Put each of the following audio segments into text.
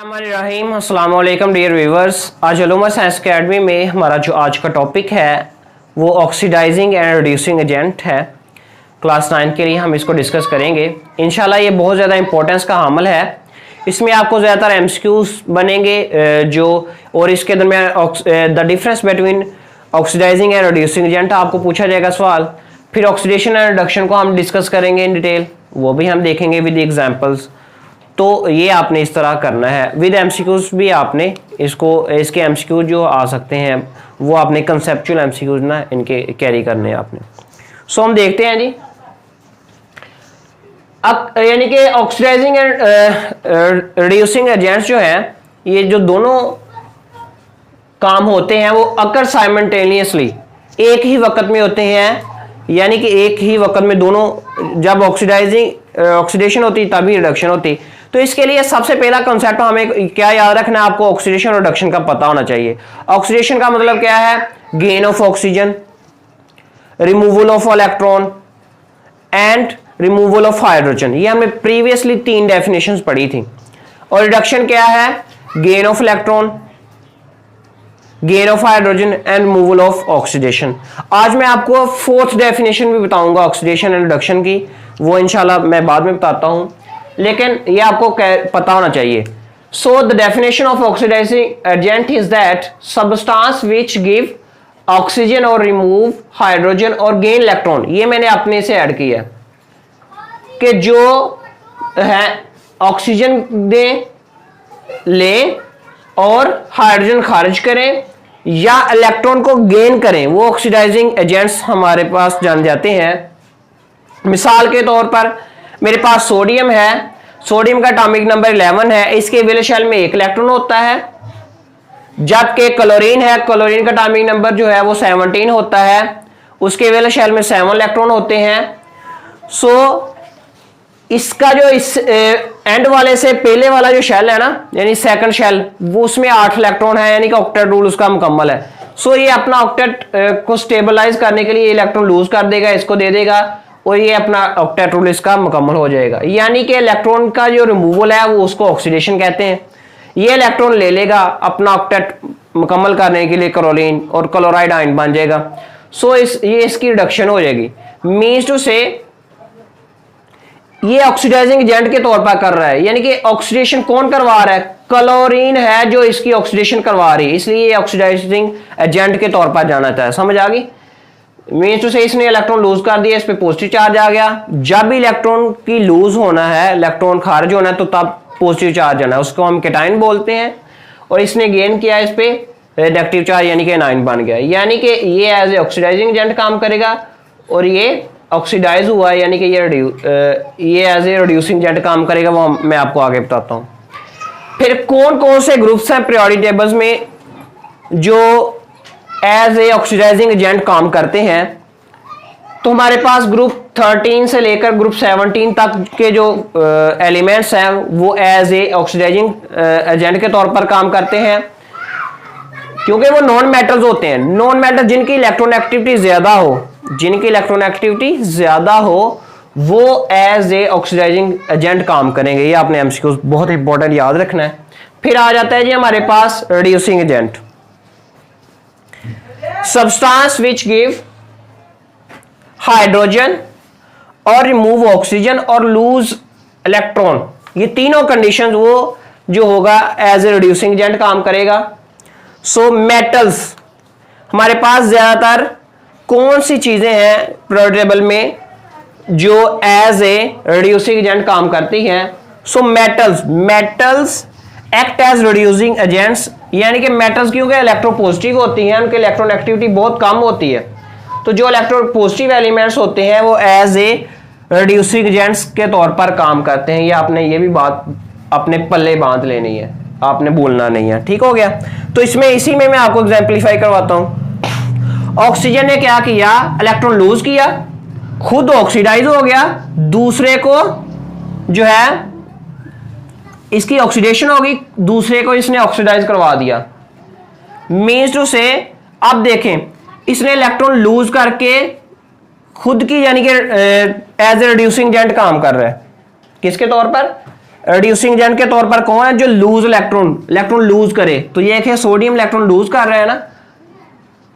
रहीम अस्सलाम वालेकुम dear viewers. आज उलूमा साइंस अकेडमी में हमारा जो आज का टॉपिक है वो ऑक्सीडाइजिंग एंड रिड्यूसिंग एजेंट है। क्लास 9 के लिए हम इसको डिस्कस करेंगे इंशाल्लाह। ये बहुत ज़्यादा इंपॉर्टेंस का हामिल है। इसमें आपको ज़्यादातर एमसीक्यूज बनेंगे जो और इसके दरमियान the difference between oxidising and reducing agent आपको पूछा जाएगा सवाल। फिर ऑक्सीडेशन एंड रिडक्शन को हम डिस्कस करेंगे इन डिटेल, वो भी हम देखेंगे विद एग्जाम्पल्स। तो ये आपने इस तरह करना है विद एमसीक्यूज भी। आपने इसके एमसीक्यूज जो आ सकते हैं वो आपने कंसेप्चुअल एमसीक्यूज ना इनके कैरी करने हैं आपने। सो हम देखते हैं जी। अब यानी कि ऑक्सीडाइजिंग एंड रिड्यूसिंग एजेंट्स जो है ये जो दोनों काम होते हैं वो अकर साइमल्टेनियसली एक ही वक्त में होते हैं। यानी कि एक ही वक्त में दोनों, जब ऑक्सीडेशन होती तभी रिडक्शन होती। तो इसके लिए सबसे पहला कॉन्सेप्ट हमें क्या याद रखना है, आपको ऑक्सीडेशन और रिडक्शन का पता होना चाहिए। ऑक्सीडेशन का मतलब क्या है? Gain of oxygen, removal of electron and removal of hydrogen. ये हमने प्रीवियसली 3 डेफिनेशंस पढ़ी थी। और रिडक्शन क्या है? Gain of electron, gain of hydrogen and removal of oxidation. आज मैं आपको 4th डेफिनेशन भी बताऊंगा ऑक्सीडेशन एंड रिडक्शन की, वो इंशाल्लाह मैं बाद में बताता हूं, लेकिन ये आपको पता होना चाहिए। So the definition of oxidising agent is that substance which give oxygen और रिमूव हाइड्रोजन और गेन इलेक्ट्रॉन। ये मैंने अपने से ऐड किया कि जो है ऑक्सीजन दे ले और हाइड्रोजन खारिज करें या इलेक्ट्रॉन को गेन करें, वो ऑक्सीडाइजिंग एजेंट्स हमारे पास जान जाते हैं। मिसाल के तौर पर मेरे पास सोडियम है, सोडियम का एटॉमिक नंबर 11 है, इसके वैलेंस शेल में 1 इलेक्ट्रॉन होता है। जबकि क्लोरीन है, क्लोरीन का एटॉमिक नंबर जो है वो 17 होता है, उसके वैलेंस शेल में 7 इलेक्ट्रॉन होते हैं। सो इसका जो इस एंड वाले से पहले वाला जो शेल है ना, यानी सेकंड शेल, वो उसमें 8 इलेक्ट्रॉन है, यानी कि ऑक्टेट रूल उसका मुकम्मल है। सो ये अपना ऑक्टेट को स्टेबलाइज करने के लिए इलेक्ट्रॉन लूज कर देगा, इसको दे देगा और ये अपना ऑक्टेट रूल इसका मुकम्मल हो जाएगा। यानी कि इलेक्ट्रॉन का जो रिमूवल है वो उसको ऑक्सीडेशन कहते हैं। ये इलेक्ट्रॉन ले लेगा अपना ऑक्टेट मुकम्मल करने के लिए क्लोरीन और क्लोराइड आयन बन जाएगा। सो ये इसकी रिडक्शन हो जाएगी। मीन्स टू से ये ऑक्सीडाइजिंग एजेंट के तौर पर कर रहा है, यानी कि ऑक्सीडेशन कौन करवा रहा है? क्लोरीन है जो इसकी ऑक्सीडेशन करवा रही है, इसलिए ये ऑक्सीडाइजिंग एजेंट के तौर पर जाना चाहिए। समझ आ गई? मीन्स टू से इसने इलेक्ट्रॉन लूज कर दिया, इस पे पॉजिटिव चार्ज आ गया। जब भी इलेक्ट्रॉन की लूज होना है, इलेक्ट्रॉन खारिज होना है, तो तब पॉजिटिव चार्ज आना है, उसको हम कैटायन बोलते हैं। और इसने गेन किया इस पे नेगेटिव चार्ज, यानी कि एनायन बन गया। यानी कि ये एज ए ऑक्सीडाइजिंग एजेंट काम करेगा और ये ऑक्सीडाइज हुआ, यानी कि ये एज ए रिड्यूसिंग एजेंट काम करेगा, वो मैं आपको आगे बताता हूँ। फिर कौन कौन से ग्रुप्स हैं पीरियोडिक टेबल्स में जो एज ए ऑक्सीडाइजिंग एजेंट काम करते हैं? तो हमारे पास ग्रुप 13 से लेकर ग्रुप 17 तक के जो एलिमेंट्स हैं वो एज ए ऑक्सीडाइजिंग एजेंट के तौर पर काम करते हैं, क्योंकि वो नॉन मेटल्स होते हैं। नॉन मेटल जिनकी इलेक्ट्रॉन एक्टिविटी ज्यादा हो, जिनकी इलेक्ट्रॉन एक्टिविटी ज्यादा हो, वो एज ए ऑक्सीडाइजिंग एजेंट काम करेंगे। ये आपने एमसीक्यूज बहुत इंपॉर्टेंट याद रखना है। फिर आ जाता है जी हमारे पास reducing agent. Substance which give hydrogen और रिमूव ऑक्सीजन और लूज इलेक्ट्रॉन, ये तीनों कंडीशंस वो जो होगा एज ए रिड्यूसिंग एजेंट काम करेगा। सो मेटल्स हमारे पास ज्यादातर कौन सी चीजें हैं पीरियोडिक टेबल में जो एज ए रिड्यूसिंग एजेंट काम करती हैं? So metals act as reducing agents, यानी कि मेटल्स क्योंकि इलेक्ट्रोपॉजिटिव होती हैं, उनके इलेक्ट्रॉन एक्टिविटी बहुत कम होती है, तो जो इलेक्ट्रोपॉजिटिव एलिमेंट्स होते हैं वो एज ए रिड्यूसिंग एजेंट्स के तौर पर काम करते हैं। ये आपने ये भी बात अपने पल्ले बांध लेनी है, आपने भूलना नहीं है। ठीक हो गया? तो इसमें इसी में मैं आपको एग्जाम्पलीफाई करवाता हूं। ऑक्सीजन ने क्या किया? इलेक्ट्रॉन लूज किया, खुद ऑक्सीडाइज हो गया, दूसरे को जो है इसकी ऑक्सीडेशन होगी, दूसरे को इसने ऑक्सीडाइज करवा दिया। मीन्स टू से अब देखें, इसने इलेक्ट्रॉन लूज करके खुद की, यानी कि एज ए रिड्यूसिंग एजेंट काम कर रहा है। किसके तौर पर? रिड्यूसिंग एजेंट के तौर पर कौन है? जो लूज इलेक्ट्रॉन लूज करे। तो ये एक है सोडियम इलेक्ट्रॉन लूज कर रहा है ना,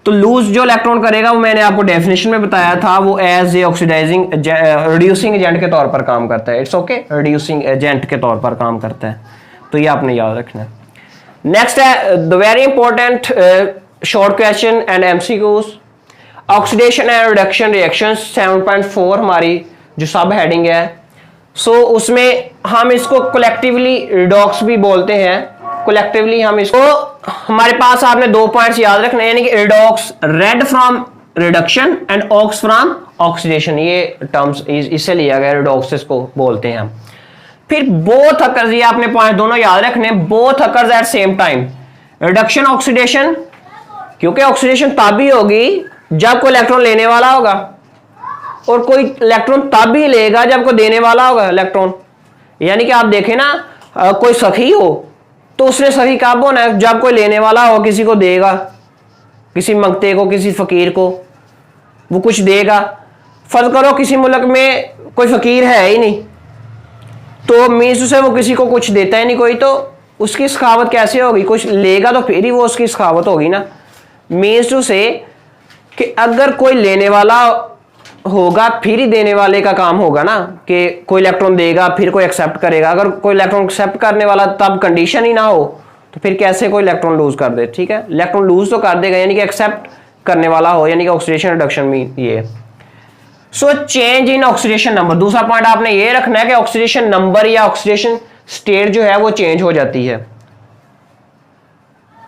तो लूज जो इलेक्ट्रॉन करेगा वो मैंने आपको डेफिनेशन में बताया था, वो as a oxidising reducing agent के तौर पर काम करता है। इट्स ओके, रिड्यूसिंग एजेंट के तौर पर काम करता है, तो ये आपने याद रखना है। नेक्स्ट है the very important short question and MCQs, oxidation and reduction reactions 7.4 हमारी जो सब हेडिंग है। सो उसमें हम इसको कलेक्टिवली रिडॉक्स भी बोलते हैं। कलेक्टिवली हम इसको, हमारे पास आपने 2 पॉइंट्स याद रखने, यानी कि redox red from reduction and ox from oxidation, ये टर्म्स इससे लिया गया, रिडॉक्स इसको बोलते हैं हम। फिर बोथ अकर्स, ये आपने पॉइंट दोनों याद रखने, both occurs at same time, reduction oxidation, क्योंकि ऑक्सीडेशन तब ही होगी जब कोई इलेक्ट्रॉन लेने वाला होगा, और कोई इलेक्ट्रॉन तब भी लेगा जब कोई देने वाला होगा इलेक्ट्रॉन। यानी कि आप देखें ना, कोई सखी हो तो उसने सखी कब होना है? जब कोई लेने वाला हो, किसी को देगा, किसी मंगते को, किसी फकीर को वो कुछ देगा। फर्ज करो किसी मुल्क में कोई फकीर है ही नहीं, तो मीन्स उसे वो किसी को कुछ देता ही नहीं कोई, तो उसकी सखावत कैसे होगी? कुछ लेगा तो फिर ही वो उसकी सखावत होगी ना। मीन्स टू से कि अगर कोई लेने वाला होगा फिर ही देने वाले का काम होगा ना, कि कोई इलेक्ट्रॉन देगा फिर कोई एक्सेप्ट करेगा। अगर कोई इलेक्ट्रॉन एक्सेप्ट करने वाला तब कंडीशन ही ना हो, तो फिर कैसे कोई इलेक्ट्रॉन लूज कर दे? ठीक है, इलेक्ट्रॉन लूज तो कर देगा, यानी कि एक्सेप्ट करने वाला हो, यानी कि ऑक्सीडेशन रिडक्शन में ये। So change in oxidation number, दूसरा पॉइंट आपने ये रखना है कि ऑक्सीडेशन नंबर या ऑक्सीडेशन स्टेट जो है वो चेंज हो जाती है।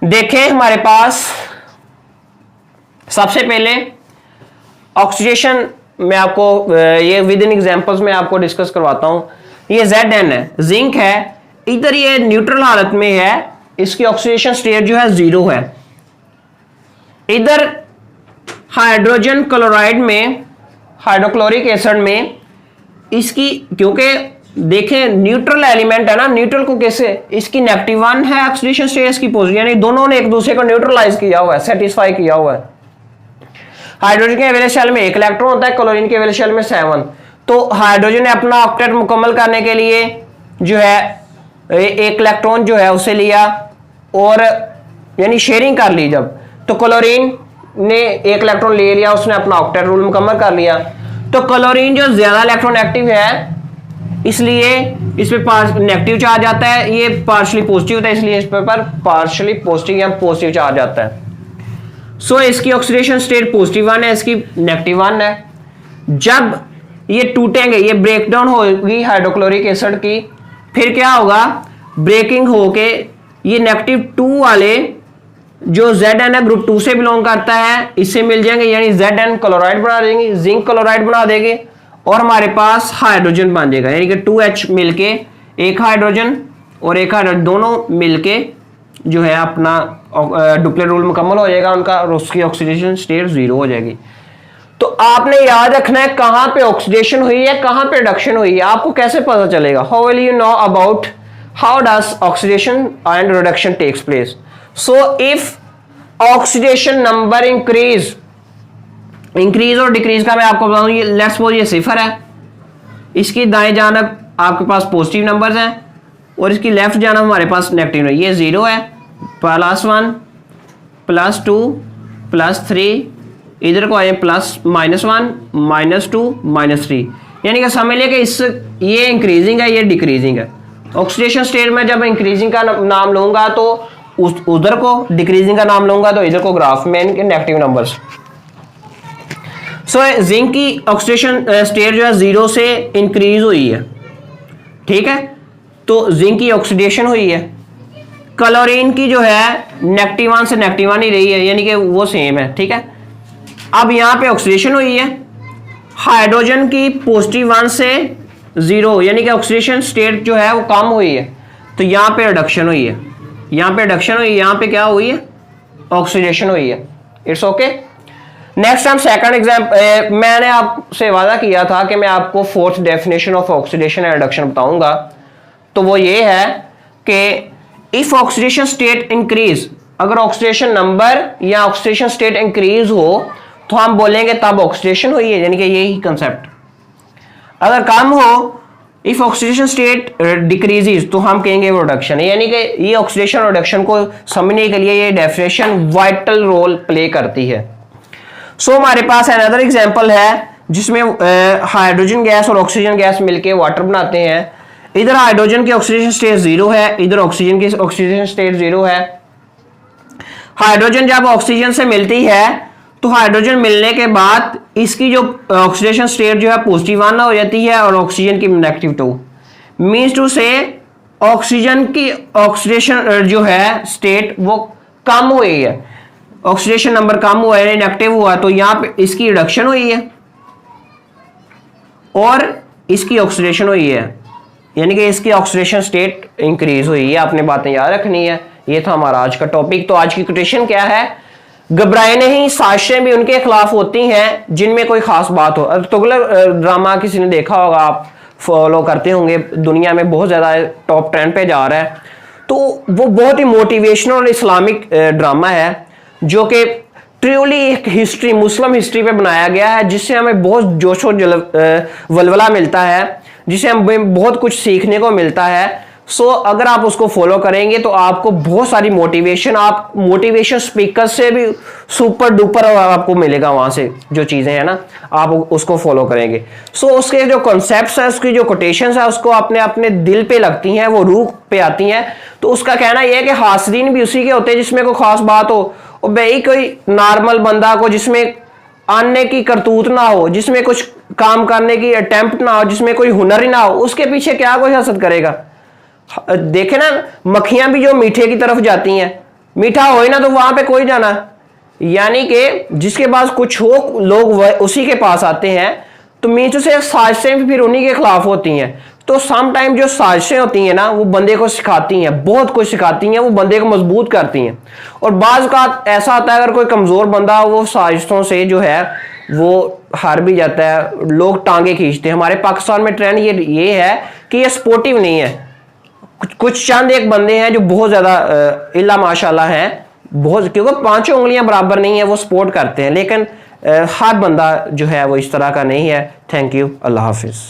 देखें हमारे पास सबसे पहले ऑक्सीडेशन में आपको ये विद इन एग्जांपल्स में आपको डिस्कस करवाता हूं। ये Zn है, जिंक है, इधर ये न्यूट्रल हालत में है, इसकी ऑक्सीडेशन स्टेट जो है 0 है। इधर हाइड्रोजन क्लोराइड में, हाइड्रोक्लोरिक एसिड में इसकी, क्योंकि देखें न्यूट्रल एलिमेंट है ना, न्यूट्रल को कैसे, इसकी -1 है ऑक्सीडेशन स्टेट, इसकी पॉजिटिव, यानी दोनों ने एक दूसरे को न्यूट्रलाइज किया हुआ है, सेटिस्फाई किया हुआ है। हाइड्रोजन के वैलेंस शेल में 1 इलेक्ट्रॉन होता है, क्लोरीन के वैलेंस शेल में 7। तो हाइड्रोजन ने अपना ऑक्टेट मुकम्मल करने के लिए जो है 1 इलेक्ट्रॉन जो है उसे लिया, और यानी शेयरिंग कर ली जब, तो क्लोरीन ने 1 इलेक्ट्रॉन ले लिया, उसने अपना ऑक्टेट रूल मुकम्मल कर लिया। तो क्लोरीन जो ज्यादा इलेक्ट्रॉन एक्टिव है, इसलिए इस पे नेगेटिव चार्ज आता है, ये पार्शली पॉजिटिव होता है, इसलिए इस पर पार्शली पॉजिटिव या पॉजिटिव चार्ज आता है। सो इसकी ऑक्सीडेशन स्टेट +1 है, इसकी -1 है। जब ये टूटेंगे, ये ब्रेक डाउन होगी हाइड्रोक्लोरिक एसिड की, फिर क्या होगा? ब्रेकिंग होके ये -2 वाले जो Zn है ग्रुप 2 से बिलोंग करता है, इससे मिल जाएंगे, यानी Zn क्लोराइड बना देंगे, जिंक क्लोराइड बना देंगे, और हमारे पास हाइड्रोजन बन जाएगा, यानी कि 2H मिलके, एक हाइड्रोजन और एक हाइड्रोजन दोनों मिलके जो है अपना डुप्लेट रूल मुकम्मल हो जाएगा उनका, और उसकी ऑक्सीडेशन स्टेट 0 हो जाएगी। तो आपने याद रखना है कहां पे ऑक्सीडेशन हुई है, कहां पे रिडक्शन हुई है, आपको कैसे पता चलेगा? How will you know about how does oxidation and reduction takes place? So if oxidation number increase और डिक्रीज का मैं आपको बताऊं, ये लेट्स सपोज ये 0 है, इसकी दाएं जानब आपके पास पॉजिटिव नंबर्स हैं, और इसकी लेफ्ट जानब हमारे पास नेगेटिव है। ये 0 है, +1 +2 +3, इधर को आए +-1 -2 -3, यानी कि समझ लिया कि इस ये इंक्रीजिंग है, ये डिक्रीजिंग है। ऑक्सीडेशन स्टेट में जब इंक्रीजिंग का नाम लूंगा तो उधर को, डिक्रीजिंग का नाम लूंगा तो इधर को ग्राफ में इनके नेगेटिव नंबर्स। सो जिंक की ऑक्सीडेशन स्टेट जो है 0 से इंक्रीज हुई है, ठीक है, तो जिंक की ऑक्सीडेशन हुई है। क्लोरीन की जो है -1 से -1 ही रही है, यानी कि वो सेम है, ठीक है। अब यहां पे ऑक्सीडेशन हुई है, हाइड्रोजन की +1 से 0, यानी कि ऑक्सीडेशन स्टेट जो है वो कम हुई है, तो यहां पे रिडक्शन हुई है, यहां पे रिडक्शन हुई है, यहां पे क्या हुई है? ऑक्सीडेशन हुई है। It's okay. नेक्स्ट हम सेकंड एग्जांपल, मैंने आपसे वादा किया था कि मैं आपको 4th definition of oxidation and reduction बताऊंगा, तो वो ये है कि इफ ऑक्सीडेशन स्टेट इंक्रीज, अगर ऑक्सीडेशन नंबर या ऑक्सीडेशन स्टेट इंक्रीज हो तो हम बोलेंगे तब ऑक्सीडेशन हुई है, यानी कि यही कंसेप्ट। अगर कम हो इफ ऑक्सीडेशन स्टेट डिक्रीजेस तो हम कहेंगे रिडक्शन है, यानी कि ये ऑक्सीडेशन रिडक्शन को समझने के लिए ये डेफिनेशन वाइटल रोल प्ले करती है। सो हमारे पास अनदर एग्जांपल है जिसमें हाइड्रोजन गैस और ऑक्सीजन गैस मिलके वाटर बनाते हैं। इधर हाइड्रोजन की ऑक्सीडेशन स्टेट 0 है, इधर ऑक्सीजन की ऑक्सीडेशन स्टेट 0 है। हाइड्रोजन जब ऑक्सीजन से मिलती है तो हाइड्रोजन मिलने के बाद इसकी जो ऑक्सीडेशन स्टेट जो है पॉजिटिव 1 हो जाती है और ऑक्सीजन की नेगेटिव 2। मींस टू से ऑक्सीजन की ऑक्सीडेशन जो है स्टेट वो कम हुई है, ऑक्सीडेशन नंबर कम हुआ है, नेगेटिव हुआ, तो यहां पे इसकी रिडक्शन हुई है और इसकी ऑक्सीडेशन हुई है, यानी कि इसकी ऑक्सीडेशन स्टेट इंक्रीज हुई है। आपने बातें याद रखनी है। ये था हमारा आज का टॉपिक। तो आज की कोटेशन क्या है? घबराए नहीं, साजिशें भी उनके खिलाफ होती हैं जिनमें कोई खास बात हो। तुगलक ड्रामा किसी ने देखा होगा, आप फॉलो करते होंगे, दुनिया में बहुत ज्यादा टॉप ट्रेंड पे जा रहा है। तो वो बहुत ही मोटिवेशनल और इस्लामिक ड्रामा है जो कि ट्रूली एक हिस्ट्री, मुस्लिम हिस्ट्री पे बनाया गया है, जिससे हमें बहुत जोशो वलवला मिलता है, जिससे हमें बहुत कुछ सीखने को मिलता है। सो अगर आप उसको फॉलो करेंगे तो आपको बहुत सारी मोटिवेशन, आप मोटिवेशन स्पीकर से भी सुपर डुपर आपको मिलेगा वहां से जो चीजें हैं ना, आप उसको फॉलो करेंगे। सो उसके जो कॉन्सेप्ट्स है, उसकी जो कोटेशंस है, उसको अपने अपने दिल पे लगती हैं, वो रूह पे आती हैं। तो उसका कहना यह है कि हासिरीन भी उसी के होते हैं जिसमें कोई खास बात हो, और भाई कोई नॉर्मल बंदा को जिसमें आने की करतूत ना हो, जिसमें कुछ काम करने की अटेम्प्ट ना हो, जिसमें कोई हुनर ही ना हो, उसके पीछे क्या कोई हसद करेगा। देखे ना, मक्खियां भी जो मीठे की तरफ जाती हैं, मीठा हो ही ना तो वहां पे कोई जाना, यानी कि जिसके पास कुछ हो लोग उसी के पास आते हैं। तो मीठों से साजिशें भी फिर उन्हीं के खिलाफ होती हैं। तो सम टाइम जो साजिशें होती हैं ना, वो बंदे को सिखाती हैं, बहुत कुछ सिखाती हैं, वो बंदे को मजबूत करती हैं। और बाज़ का ऐसा होता है, अगर कोई कमजोर बंदा वो साजिशों से जो है वो हार भी जाता है, लोग टांगे खींचते हैं। हमारे पाकिस्तान में ट्रेंड ये है कि ये सपोर्टिव नहीं है। कुछ चंद एक बंदे हैं जो बहुत ज्यादा इल्ला माशाल्लाह हैं, बहुत, क्योंकि 5 उंगलियां बराबर नहीं है, वो सपोर्ट करते हैं, लेकिन हर बंदा जो है वो इस तरह का नहीं है। Thank you, Allah Hafiz.